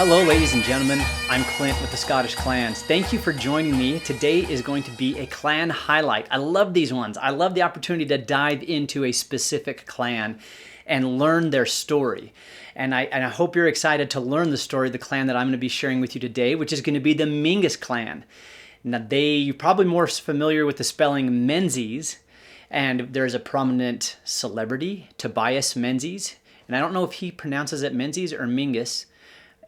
Hello, ladies and gentlemen. I'm Clint with the Scottish Clans. Thank you for joining me. Today is going to be a clan highlight. I love these ones. I love the opportunity to dive into a specific clan and learn their story. And I hope you're excited to learn the story of the clan that I'm going to be sharing with you today, which is going to be the Mingus clan. Now, you're probably more familiar with the spelling Menzies, and there's a prominent celebrity, Tobias Menzies. And I don't know if he pronounces it Menzies or Mingus.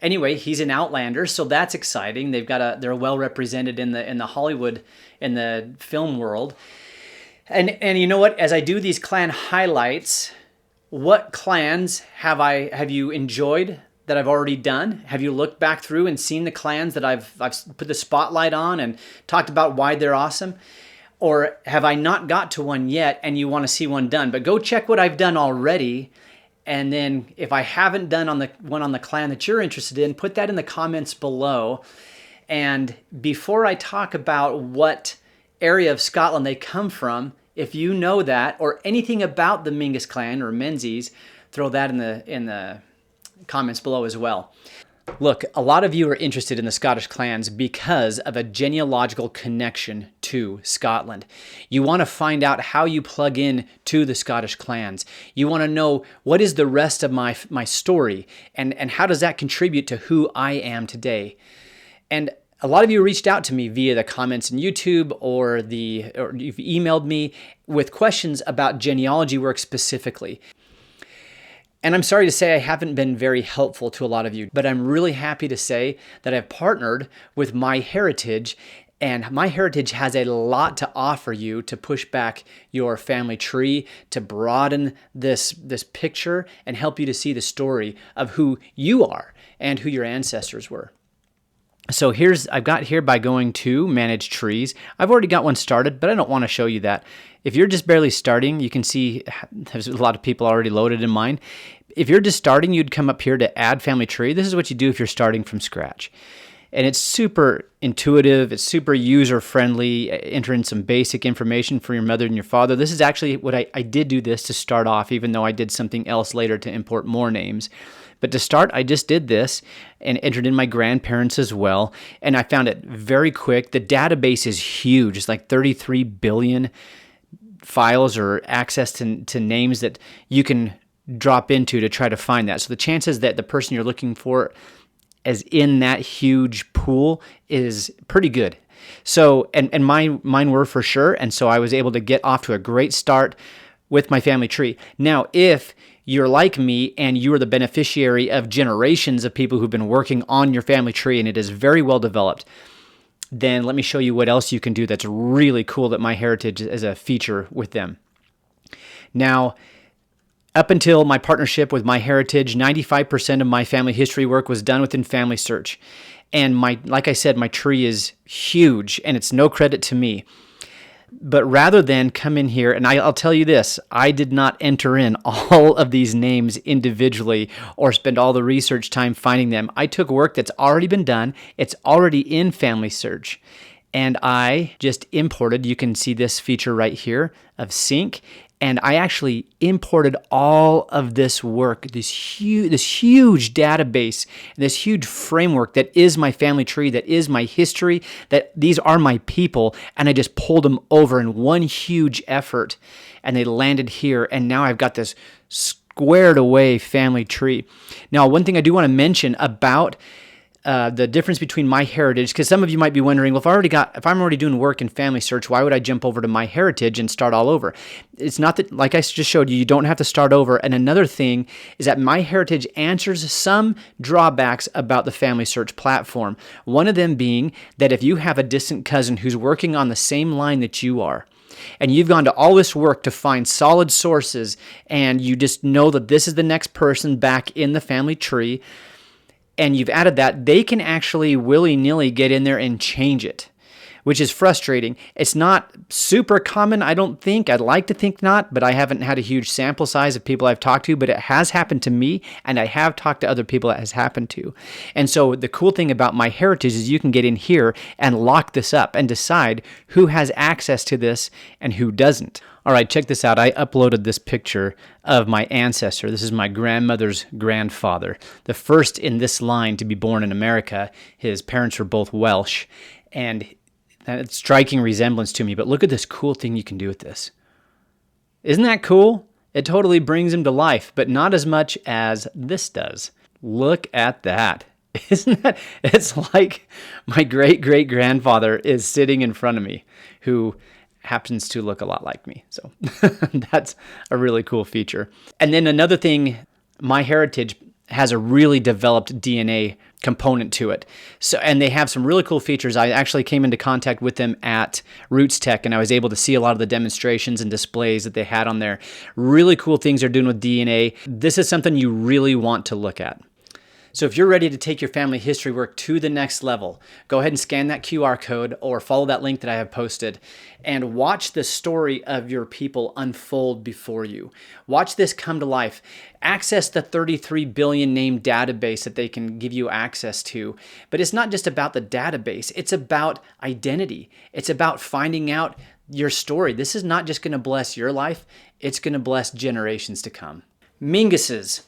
Anyway, he's an Outlander, so that's exciting. They're well represented in the Hollywood, in the film world. And you know what? As I do these clan highlights, what clans have you enjoyed that I've already done? Have you looked back through and seen the clans that I've put the spotlight on and talked about why they're awesome? Or have I not got to one yet and you want to see one done? But go check what I've done already. And then if I haven't done on the clan that you're interested in, put that in the comments below. And before I talk about what area of Scotland they come from, if you know that or anything about the Mingus clan or Menzies, throw that in the comments below as well. Look, a lot of you are interested in the Scottish clans because of a genealogical connection to Scotland. You want to find out how you plug in to the Scottish clans. You want to know what is the rest of my story and how does that contribute to who I am today. And a lot of you reached out to me via the comments in YouTube or you've emailed me with questions about genealogy work specifically. And I'm sorry to say I haven't been very helpful to a lot of you, but I'm really happy to say that I've partnered with MyHeritage, and MyHeritage has a lot to offer you to push back your family tree, to broaden this picture and help you to see the story of who you are and who your ancestors were. So I've got here by going to Manage Trees. I've already got one started, but I don't want to show you that. If you're just barely starting, you can see there's a lot of people already loaded in mine. If you're just starting, you'd come up here to Add Family Tree. This is what you do if you're starting from scratch. And it's super intuitive. It's super user-friendly. Enter in some basic information for your mother and your father. This is actually what I did do this to start off, even though I did something else later to import more names. But to start, I just did this and entered in my grandparents as well. And I found it very quick. The database is huge. It's like 33 billion files or access to names that you can drop into to try to find that. So the chances that the person you're looking for is in that huge pool is pretty good. So, and mine were for sure. And so I was able to get off to a great start with my family tree. Now, if you're like me and you are the beneficiary of generations of people who've been working on your family tree and it is very well developed, then let me show you what else you can do that's really cool that MyHeritage is a feature with them. Now, up until my partnership with MyHeritage, 95% of my family history work was done within Family Search. And like I said, my tree is huge and it's no credit to me. But rather than come in here, and I'll tell you this, I did not enter in all of these names individually or spend all the research time finding them. I took work that's already been done. It's already in Family Search. And I just imported, you can see this feature right here of sync. And I actually imported all of this work, this huge database, this huge framework that is my family tree, that is my history, that these are my people, and I just pulled them over in one huge effort, and they landed here, and now I've got this squared away family tree. Now, one thing I do want to mention about the difference between MyHeritage, because some of you might be wondering, well, if I'm already doing work in Family Search, why would I jump over to MyHeritage and start all over? It's not that, like I just showed you, you don't have to start over. And another thing is that MyHeritage answers some drawbacks about the Family Search platform. One of them being that if you have a distant cousin who's working on the same line that you are, and you've gone to all this work to find solid sources, and you just know that this is the next person back in the family tree, and you've added that, they can actually willy-nilly get in there and change it, which is frustrating. It's not super common, I don't think. I'd like to think not, but I haven't had a huge sample size of people I've talked to, but it has happened to me, and I have talked to other people it has happened to. And so the cool thing about MyHeritage is you can get in here and lock this up and decide who has access to this and who doesn't. All right, check this out. I uploaded this picture of my ancestor. This is my grandmother's grandfather, the first in this line to be born in America. His parents were both Welsh, and it's striking resemblance to me. But look at this cool thing you can do with this. Isn't that cool? It totally brings him to life, but not as much as this does. Look at that. Isn't that? It's like my great-great-grandfather is sitting in front of me, who happens to look a lot like me. So that's a really cool feature. And then another thing, MyHeritage has a really developed DNA component to it. So, and they have some really cool features. I actually came into contact with them at Roots Tech, and I was able to see a lot of the demonstrations and displays that they had on there. Really cool things they're doing with DNA. This is something you really want to look at. So if you're ready to take your family history work to the next level, go ahead and scan that QR code or follow that link that I have posted and watch the story of your people unfold before you. Watch this come to life. Access the 33 billion name database that they can give you access to. But it's not just about the database. It's about identity. It's about finding out your story. This is not just going to bless your life. It's going to bless generations to come. Minguses.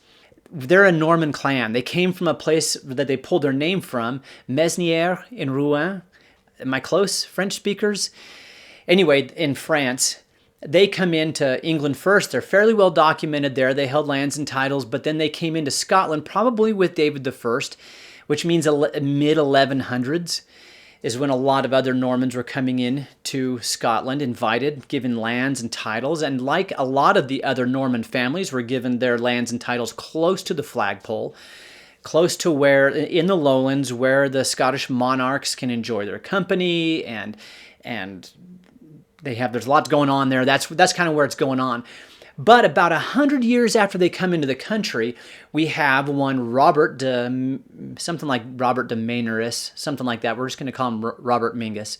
They're a Norman clan. They came from a place that they pulled their name from, Mesnières in Rouen. Am I close, French speakers? Anyway, in France, they come into England first. They're fairly well documented there. They held lands and titles, but then they came into Scotland, probably with David I, which means mid-1100s is when a lot of other Normans were coming in to Scotland, invited, given lands and titles. And like a lot of the other Norman families were given their lands and titles close to the flagpole, close to where, in the lowlands, where the Scottish monarchs can enjoy their company, and there's lots going on there. That's kind of where it's going on. But about 100 years after they come into the country, we have one something like Robert de Maynooris, something like that. We're just going to call him Robert Mingus.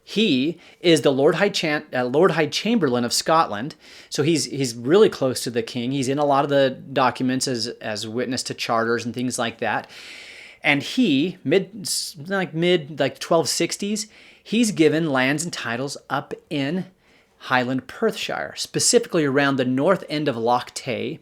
He is the Lord High Chamberlain of Scotland, so he's really close to the king. He's in a lot of the documents as witness to charters and things like that. And he, mid 1260s, he's given lands and titles up in Highland, Perthshire, specifically around the north end of Loch Tay,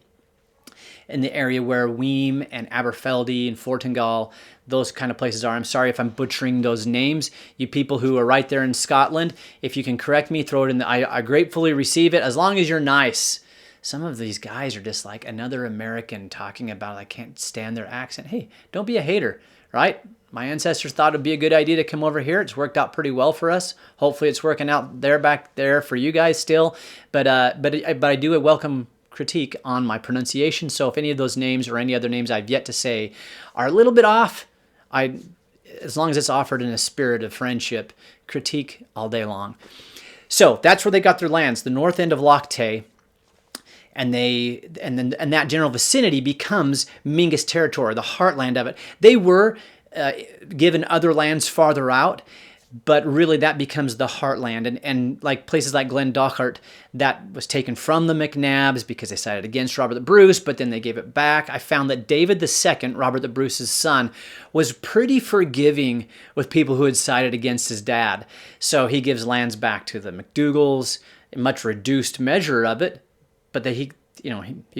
in the area where Weem and Aberfeldy and Fortingall, those kind of places are. I'm sorry if I'm butchering those names. You people who are right there in Scotland, if you can correct me, throw it in. I gratefully receive it, as long as you're nice. Some of these guys are just like another American talking about, I can't stand their accent. Hey, don't be a hater, right? My ancestors thought it'd be a good idea to come over here. It's worked out pretty well for us. Hopefully it's working out back there for you guys still. But I do welcome critique on my pronunciation. So if any of those names or any other names I've yet to say are a little bit off, as long as it's offered in a spirit of friendship, critique all day long. So that's where they got their lands, the north end of Loch Tay. And that general vicinity becomes Mingus territory, the heartland of it. They were given other lands farther out, but really that becomes the heartland. And like places like Glendochart, that was taken from the MacNabs because they sided against Robert the Bruce, but then they gave it back. I found that David II, Robert the Bruce's son, was pretty forgiving with people who had sided against his dad. So he gives lands back to the MacDougalls, a much reduced measure of it, but he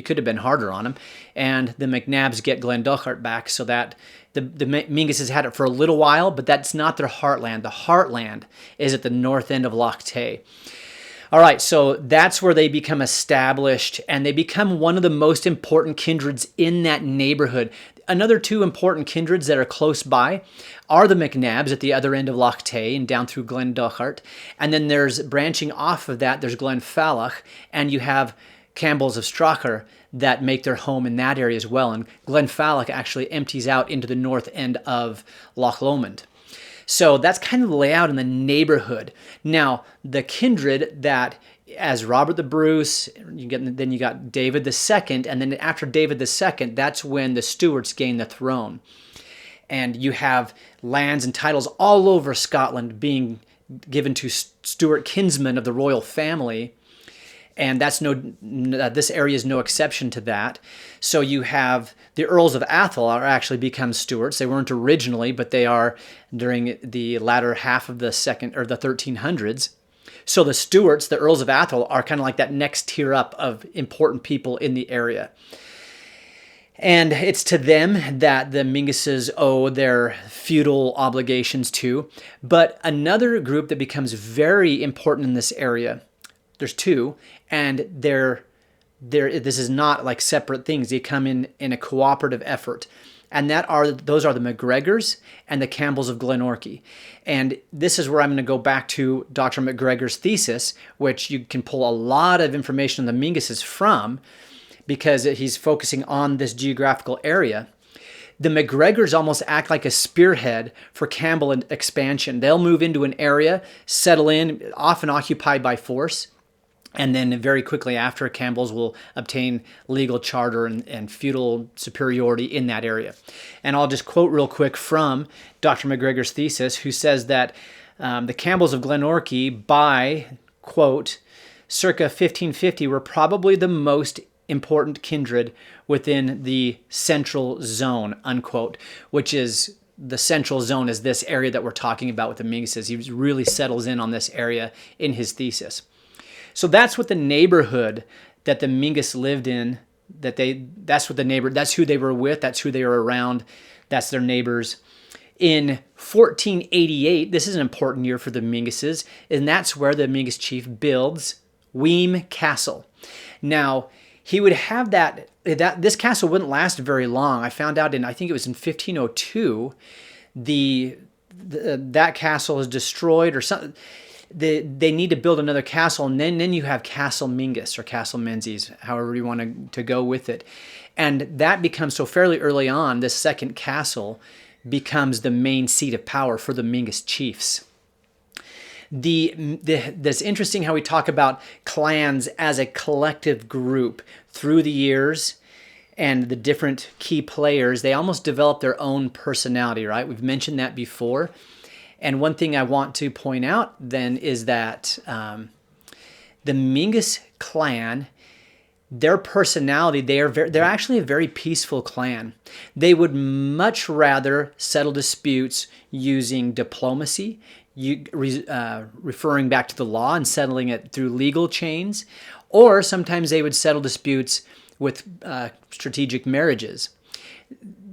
could have been harder on him. And the MacNabs get Glendochart back, so that the Mingus has had it for a little while, but that's not their heartland. The heartland is at the north end of Loch Tay. All right, so that's where they become established, and they become one of the most important kindreds in that neighborhood. Another two important kindreds that are close by are the MacNabs at the other end of Loch Tay and down through Glendochart. And then there's, branching off of that, there's Glenfalloch, and you have Campbells of Strachar that make their home in that area as well. And Glenfalloch actually empties out into the north end of Loch Lomond. So that's kind of the layout in the neighborhood. Now, the kindred that, as Robert the Bruce, then you got David II, and then after David II, that's when the Stuarts gain the throne. And you have lands and titles all over Scotland being given to Stuart kinsmen of the royal family. And this area is no exception to that. So you have the Earls of Atholl are actually become Stuarts. They weren't originally, but they are during the latter half of the 1300s. So the Stuarts, the Earls of Atholl, are kind of like that next tier up of important people in the area. And it's to them that the Minguses owe their feudal obligations to. But another group that becomes very important in this area, there's two, and this is not like separate things. They come in a cooperative effort. And those are the MacGregors and the Campbells of Glenorchy. And this is where I'm going to go back to Dr. MacGregor's thesis, which you can pull a lot of information on the Minguses from, because he's focusing on this geographical area. The MacGregors almost act like a spearhead for Campbell expansion. They'll move into an area, settle in, often occupied by force, and then very quickly after, Campbells will obtain legal charter and feudal superiority in that area. And I'll just quote real quick from Dr. MacGregor's thesis, who says that the Campbells of Glenorchy, by, quote, circa 1550, were probably the most important kindred within the central zone, unquote, which is the central zone is this area that we're talking about with the Minguses. He really settles in on this area in his thesis. So that's what the neighborhood that the Mingus lived in, that's who they were with, that's who they were around, that's their neighbors. In 1488, this is an important year for the Minguses, and that's where the Mingus chief builds Weem Castle. Now, he would have this castle wouldn't last very long. I found out I think it was in 1502, that castle is destroyed or something. They need to build another castle, and then you have Castle Mingus or Castle Menzies, however you want to go with it. And that becomes, so fairly early on, this second castle becomes the main seat of power for the Mingus chiefs. That's interesting how we talk about clans as a collective group through the years, and the different key players, they almost develop their own personality, right? We've mentioned that before. And one thing I want to point out then is that the Mingus clan, their personality, they're actually a very peaceful clan. They would much rather settle disputes using diplomacy, referring back to the law and settling it through legal chains, or sometimes they would settle disputes with strategic marriages.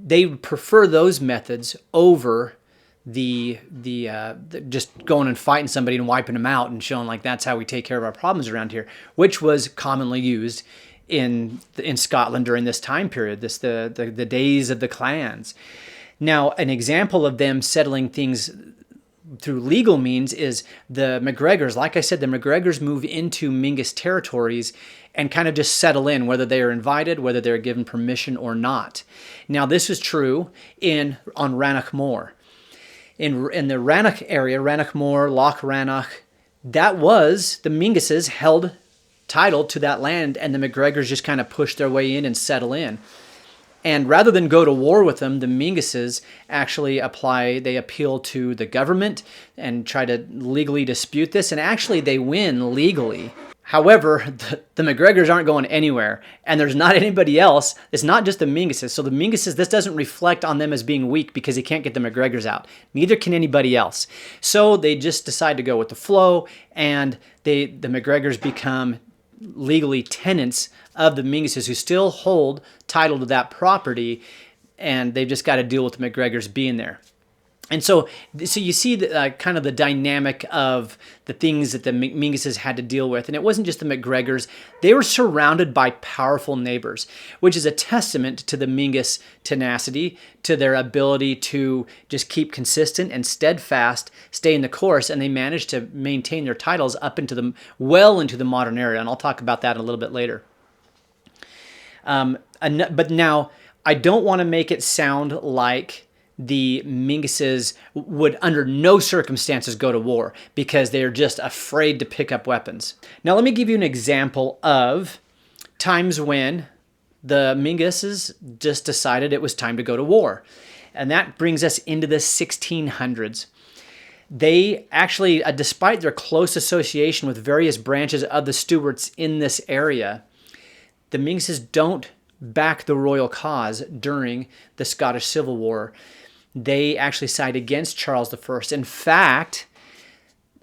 They prefer those methods over the just going and fighting somebody and wiping them out and showing like that's how we take care of our problems around here, which was commonly used in Scotland during this time period, the days of the clans. Now, an example of them settling things through legal means is the MacGregors. Like I said, the MacGregors move into Mingus territories and kind of just settle in, whether they are invited, whether they're given permission or not. Now, this is true on Rannoch Moor. In the Rannoch area, Rannoch Moor, Loch Rannoch, that was the Minguses held title to that land, and the MacGregors just kind of pushed their way in and settle in. And rather than go to war with them, the Minguses actually appeal to the government and try to legally dispute this, and actually they win legally. However, the MacGregors aren't going anywhere, and there's not anybody else. It's not just the Minguses. So the Minguses, this doesn't reflect on them as being weak because they can't get the MacGregors out. Neither can anybody else. So they just decide to go with the flow, and the MacGregors become legally tenants of the Minguses who still hold title to that property, and they've just got to deal with the MacGregors being there. And so you see kind of the dynamic of the things that the Minguses had to deal with. And it wasn't just the MacGregors. They were surrounded by powerful neighbors, which is a testament to the Mingus tenacity, to their ability to just keep consistent and steadfast, stay in the course, and they managed to maintain their titles up into the modern era. And I'll talk about that a little bit later. But now, I don't want to make it sound like the Minguses would under no circumstances go to war because they're just afraid to pick up weapons. Now let me give you an example of times when the Minguses just decided it was time to go to war. And that brings us into the 1600s. They actually, despite their close association with various branches of the Stuarts in this area, the Minguses don't back the royal cause during the Scottish Civil War. They actually side against Charles I. In fact,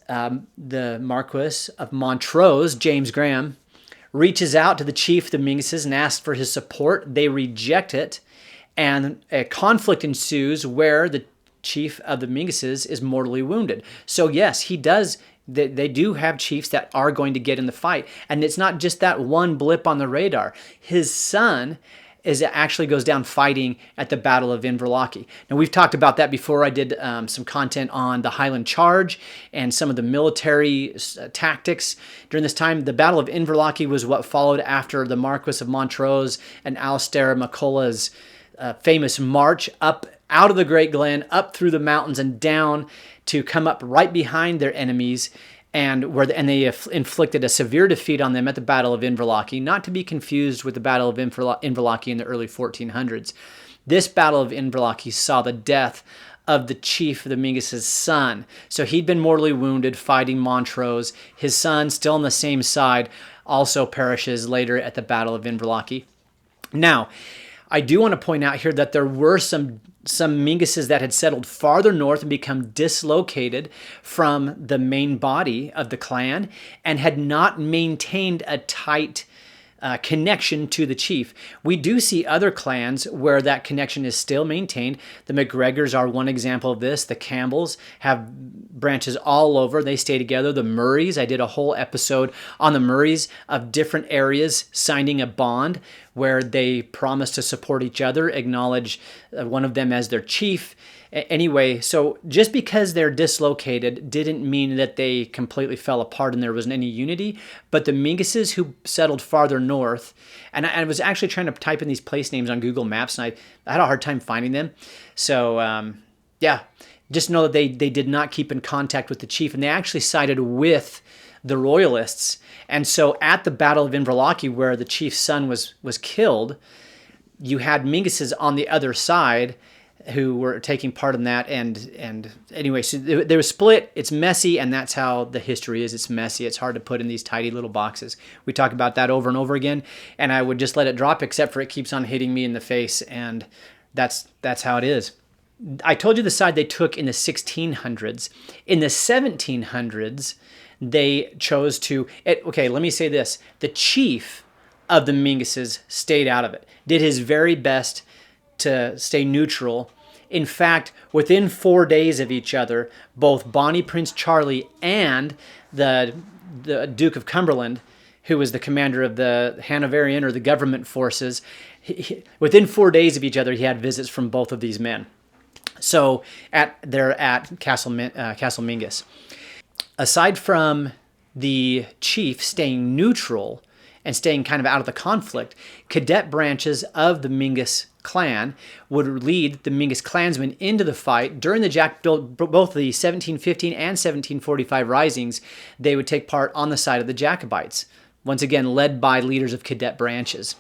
the Marquis of Montrose, James Graham, reaches out to the chief of the Minguses and asks for his support. They reject it, and a conflict ensues where the chief of the Minguses is mortally wounded. So yes, he does. They do have chiefs that are going to get in the fight, and it's not just that one blip on the radar. His son actually goes down fighting at the Battle of Inverlochy. Now, we've talked about that before. I did some content on the Highland Charge and some of the military tactics during this time. The Battle of Inverlochy was what followed after the Marquis of Montrose and Alistair MacCulloch's famous march up out of the Great Glen, up through the mountains and down to come up right behind their enemies, and they inflicted a severe defeat on them at the Battle of Inverlochy, not to be confused with the Battle of Inverlochy in the early 1400s. This Battle of Inverlochy saw the death of the chief of the Mingus' son. So he'd been mortally wounded fighting Montrose. His son, still on the same side, also perishes later at the Battle of Inverlochy. Now, I do want to point out here that there were some Minguses that had settled farther north and become dislocated from the main body of the clan and had not maintained a tight connection to the chief. We do see other clans where that connection is still maintained. The McGregors are one example of this. The Campbells have branches all over. They stay together. The Murrays, I did a whole episode on the Murrays of different areas signing a bond where they promise to support each other, acknowledge one of them as their chief. Anyway, so just because they're dislocated didn't mean that they completely fell apart and there wasn't any unity. But the Minguses who settled farther north, and I was actually trying to type in these place names on Google Maps, and I had a hard time finding them. So, yeah, just know that they did not keep in contact with the chief, and they actually sided with the royalists. And so at the Battle of Inverlochy, where the chief's son was killed, you had Minguses on the other side who were taking part in that, and anyway, so they were split. It's messy, and that's how the history is. It's messy. It's hard to put in these tidy little boxes. We talk about that over and over again, and I would just let it drop, except for it keeps on hitting me in the face, and that's how it is. I told you the side they took in the 1600s. In the 1700s, they chose to... Okay, let me say this. The chief of the Minguses stayed out of it, did his very best to stay neutral. In fact, within 4 days of each other, both Bonnie Prince Charlie and the Duke of Cumberland, who was the commander of the Hanoverian or the government forces, within 4 days of each other, he had visits from both of these men. So they're at Castle Mingus. Aside from the chief staying neutral and staying kind of out of the conflict, cadet branches of the Mingus clan would lead the Mingus clansmen into the fight. During both the 1715 and 1745 risings, they would take part on the side of the Jacobites, once again led by leaders of cadet branches.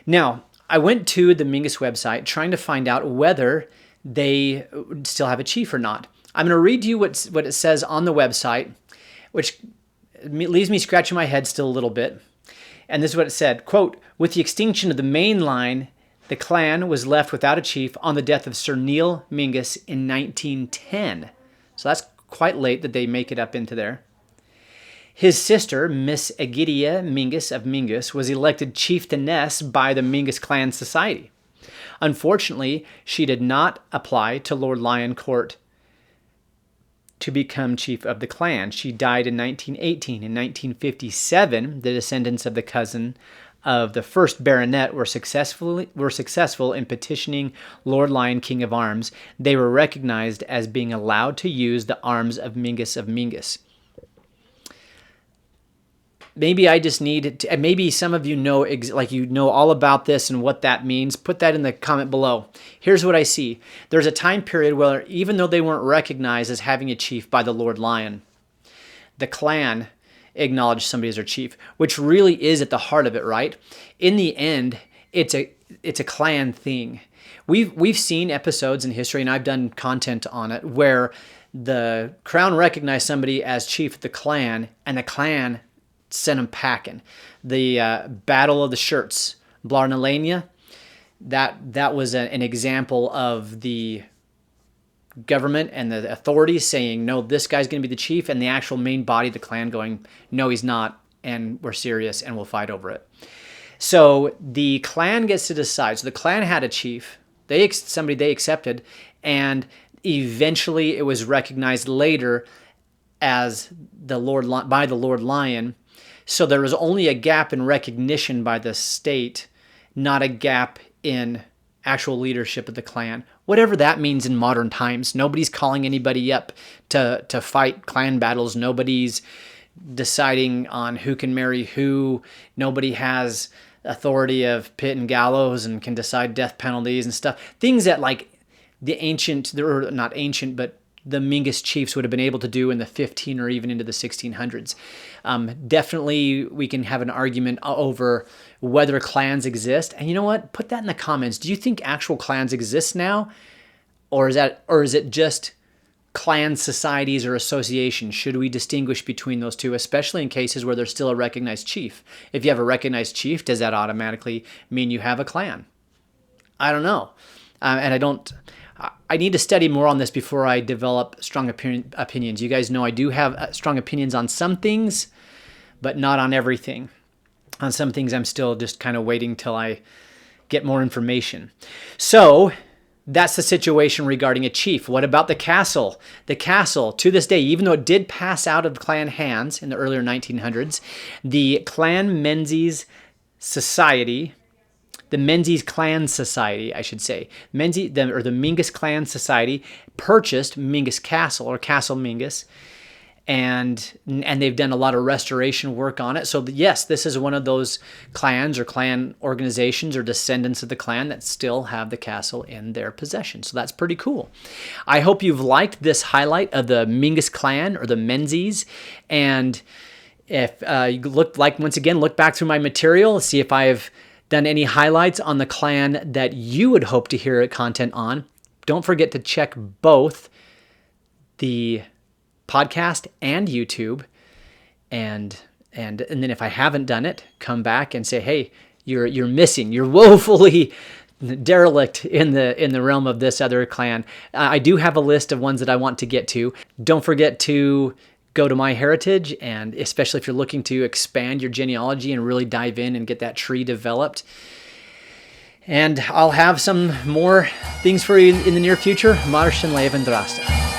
Now, I went to the Mingus website trying to find out whether they still have a chief or not. I'm going to read you what it says on the website, which leaves me scratching my head still a little bit. And this is what it said, quote, "With the extinction of the main line, the clan was left without a chief on the death of Sir Neil Mingus in 1910. So that's quite late that they make it up into there. His sister, Miss Egidia Mingus of Mingus, was elected chieftainess by the Mingus Clan Society. Unfortunately, she did not apply to Lord Lyon Court to become chief of the clan. She died in 1918. In 1957, the descendants of the cousin of the first baronet were successful in petitioning Lord Lyon, King of Arms. They were recognized as being allowed to use the arms of Mingus. Maybe I just need to, maybe some of you know, all about this and what that means. Put that in the comment below. Here's what I see. There's a time period where even though they weren't recognized as having a chief by the Lord Lyon, the clan acknowledged somebody as their chief, which really is at the heart of it, right? In the end, it's a clan thing. We've seen episodes in history, and I've done content on it, where the crown recognized somebody as chief of the clan, and the clan sent him packing. The Battle of the Shirts, Blarnalania, that was an example of the government and the authorities saying, no, this guy's going to be the chief, and the actual main body of the clan going, no, he's not, and we're serious and we'll fight over it. So the clan gets to decide. So the clan had a chief, somebody they accepted, and eventually it was recognized later as by the Lord Lion. So there was only a gap in recognition by the state, not a gap in actual leadership of the clan. Whatever that means in modern times. Nobody's calling anybody up to fight clan battles. Nobody's deciding on who can marry who. Nobody has authority of pit and gallows and can decide death penalties and stuff. Things that like not ancient, but the Mingus chiefs would have been able to do in the 15 or even into the 1600s. Definitely we can have an argument over whether clans exist. And you know what? Put that in the comments. Do you think actual clans exist now? Or is it just clan societies or associations? Should we distinguish between those two, especially in cases where there's still a recognized chief? If you have a recognized chief, does that automatically mean you have a clan? I don't know. I need to study more on this before I develop strong opinions. You guys know I do have strong opinions on some things, but not on everything. On some things, I'm still just kind of waiting till I get more information. So that's the situation regarding a chief. What about the castle? The castle, to this day, even though it did pass out of clan hands in the earlier 1900s, the Clan Menzies Society, the Menzies Clan Society, I should say, the Mingus Clan Society purchased Mingus Castle, or Castle Mingus, and they've done a lot of restoration work on it. So yes, this is one of those clans or clan organizations or descendants of the clan that still have the castle in their possession. So that's pretty cool. I hope you've liked this highlight of the Mingus clan or the Menzies. And if you look back through my material, see if I've done any highlights on the clan that you would hope to hear content on. Don't forget to check both the podcast and YouTube, and then if I haven't done it, come back and say, hey, you're missing, you're woefully derelict in the realm of this other clan. I do have a list of ones that I want to get to. Don't forget to go to MyHeritage, and especially if you're looking to expand your genealogy and really dive in and get that tree developed. And I'll have some more things for you in the near future. Marschen Leben Drasta.